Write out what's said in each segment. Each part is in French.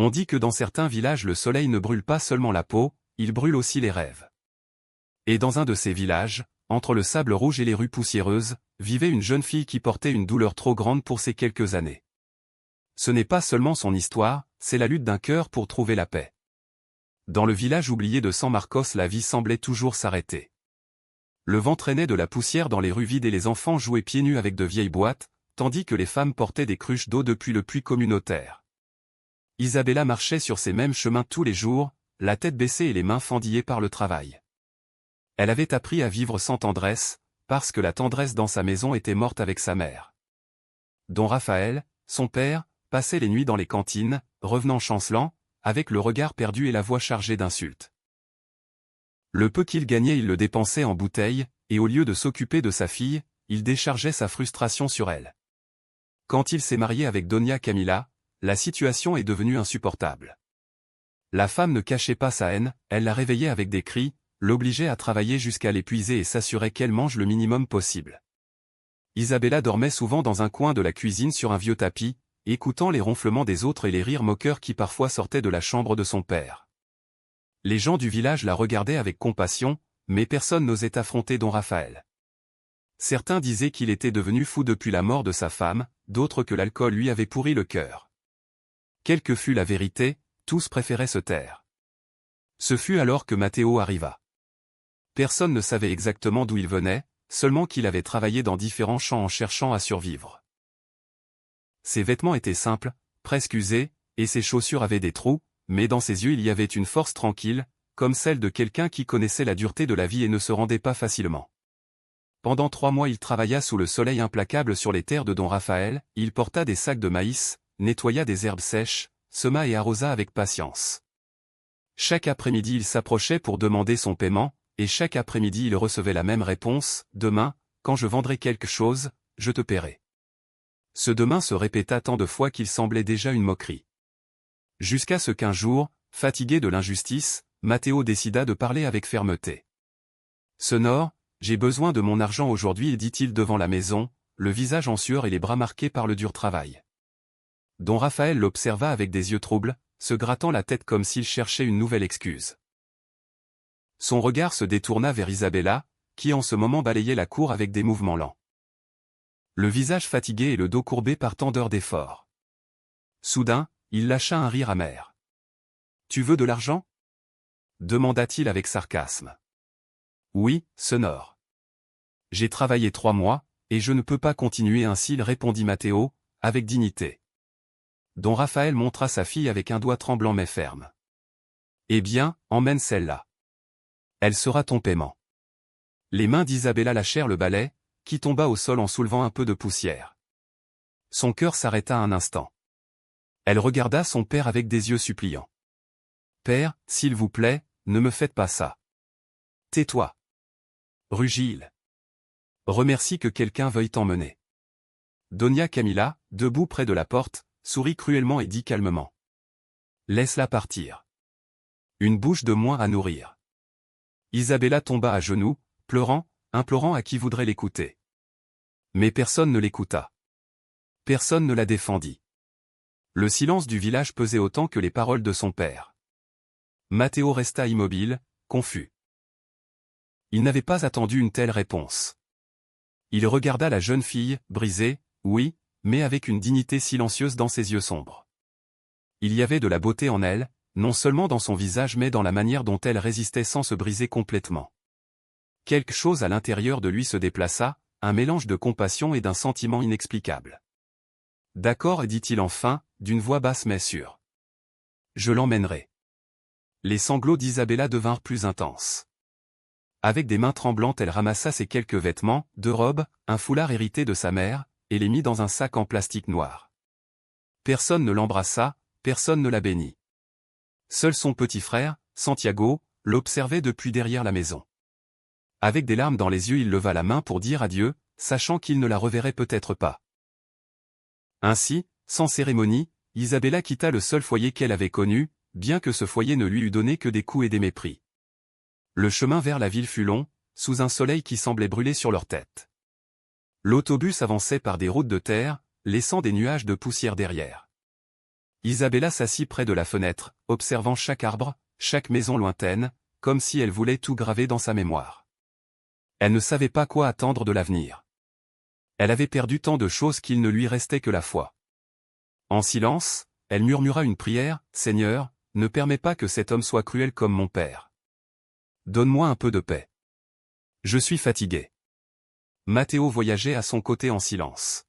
On dit que dans certains villages le soleil ne brûle pas seulement la peau, il brûle aussi les rêves. Et dans un de ces villages, entre le sable rouge et les rues poussiéreuses, vivait une jeune fille qui portait une douleur trop grande pour ces quelques années. Ce n'est pas seulement son histoire, c'est la lutte d'un cœur pour trouver la paix. Dans le village oublié de San Marcos, la vie semblait toujours s'arrêter. Le vent traînait de la poussière dans les rues vides et les enfants jouaient pieds nus avec de vieilles boîtes, tandis que les femmes portaient des cruches d'eau depuis le puits communautaire. Isabella marchait sur ces mêmes chemins tous les jours, la tête baissée et les mains fendillées par le travail. Elle avait appris à vivre sans tendresse, parce que la tendresse dans sa maison était morte avec sa mère. Don Raphaël, son père, passait les nuits dans les cantines, revenant chancelant, avec le regard perdu et la voix chargée d'insultes. Le peu qu'il gagnait il le dépensait en bouteilles, et au lieu de s'occuper de sa fille, il déchargeait sa frustration sur elle. Quand il s'est marié avec Doña Camila, la situation est devenue insupportable. La femme ne cachait pas sa haine, elle la réveillait avec des cris, l'obligeait à travailler jusqu'à l'épuiser et s'assurait qu'elle mange le minimum possible. Isabella dormait souvent dans un coin de la cuisine sur un vieux tapis, écoutant les ronflements des autres et les rires moqueurs qui parfois sortaient de la chambre de son père. Les gens du village la regardaient avec compassion, mais personne n'osait affronter Don Raphaël. Certains disaient qu'il était devenu fou depuis la mort de sa femme, d'autres que l'alcool lui avait pourri le cœur. Quelle que fût la vérité, tous préféraient se taire. Ce fut alors que Matteo arriva. Personne ne savait exactement d'où il venait, seulement qu'il avait travaillé dans différents champs en cherchant à survivre. Ses vêtements étaient simples, presque usés, et ses chaussures avaient des trous, mais dans ses yeux il y avait une force tranquille, comme celle de quelqu'un qui connaissait la dureté de la vie et ne se rendait pas facilement. Pendant 3 mois il travailla sous le soleil implacable sur les terres de Don Raphaël, il porta des sacs de maïs, nettoya des herbes sèches, sema et arrosa avec patience. Chaque après-midi il s'approchait pour demander son paiement, et chaque après-midi il recevait la même réponse, « Demain, quand je vendrai quelque chose, je te paierai. » Ce demain se répéta tant de fois qu'il semblait déjà une moquerie. Jusqu'à ce qu'un jour, fatigué de l'injustice, Matteo décida de parler avec fermeté. « Sonore, j'ai besoin de mon argent aujourd'hui » dit-il devant la maison, le visage en sueur et les bras marqués par le dur travail. Don Raphaël l'observa avec des yeux troubles, se grattant la tête comme s'il cherchait une nouvelle excuse. Son regard se détourna vers Isabella, qui en ce moment balayait la cour avec des mouvements lents. Le visage fatigué et le dos courbé par tant d'heures d'effort. Soudain, il lâcha un rire amer. « Tu veux de l'argent » demanda-t-il avec sarcasme. « Oui, Sonore. J'ai travaillé 3 mois, et je ne peux pas continuer ainsi, répondit Matteo, avec dignité. Don Raphaël montra sa fille avec un doigt tremblant mais ferme. « Eh bien, emmène celle-là. Elle sera ton paiement. » Les mains d'Isabella lâchèrent le balai, qui tomba au sol en soulevant un peu de poussière. Son cœur s'arrêta un instant. Elle regarda son père avec des yeux suppliants. « Père, s'il vous plaît, ne me faites pas ça. »« Tais-toi. » rugit-il. « Remercie que quelqu'un veuille t'emmener. » Doña Camila, debout près de la porte, sourit cruellement et dit calmement. « Laisse-la partir. Une bouche de moins à nourrir. » Isabella tomba à genoux, pleurant, implorant à qui voudrait l'écouter. Mais personne ne l'écouta. Personne ne la défendit. Le silence du village pesait autant que les paroles de son père. Matteo resta immobile, confus. Il n'avait pas attendu une telle réponse. Il regarda la jeune fille, brisée, oui, mais avec une dignité silencieuse dans ses yeux sombres. Il y avait de la beauté en elle, non seulement dans son visage mais dans la manière dont elle résistait sans se briser complètement. Quelque chose à l'intérieur de lui se déplaça, un mélange de compassion et d'un sentiment inexplicable. « D'accord, dit-il enfin, d'une voix basse mais sûre. Je l'emmènerai. » Les sanglots d'Isabella devinrent plus intenses. Avec des mains tremblantes elle ramassa ses quelques vêtements, 2 robes, un foulard hérité de sa mère, et les mit dans un sac en plastique noir. Personne ne l'embrassa, personne ne la bénit. Seul son petit frère, Santiago, l'observait depuis derrière la maison. Avec des larmes dans les yeux il leva la main pour dire adieu, sachant qu'il ne la reverrait peut-être pas. Ainsi, sans cérémonie, Isabella quitta le seul foyer qu'elle avait connu, bien que ce foyer ne lui eût donné que des coups et des mépris. Le chemin vers la ville fut long, sous un soleil qui semblait brûler sur leur tête. L'autobus avançait par des routes de terre, laissant des nuages de poussière derrière. Isabella s'assit près de la fenêtre, observant chaque arbre, chaque maison lointaine, comme si elle voulait tout graver dans sa mémoire. Elle ne savait pas quoi attendre de l'avenir. Elle avait perdu tant de choses qu'il ne lui restait que la foi. En silence, elle murmura une prière, « Seigneur, ne permets pas que cet homme soit cruel comme mon père. Donne-moi un peu de paix. Je suis fatigué. » Matteo voyageait à son côté en silence.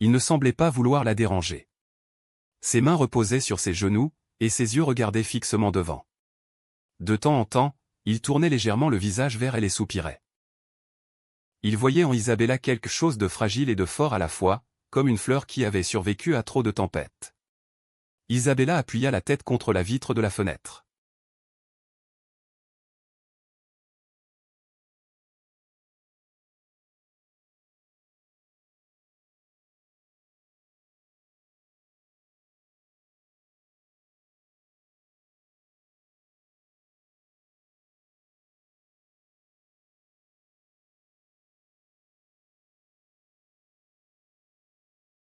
Il ne semblait pas vouloir la déranger. Ses mains reposaient sur ses genoux, et ses yeux regardaient fixement devant. De temps en temps, il tournait légèrement le visage vers elle et soupirait. Il voyait en Isabella quelque chose de fragile et de fort à la fois, comme une fleur qui avait survécu à trop de tempêtes. Isabella appuya la tête contre la vitre de la fenêtre.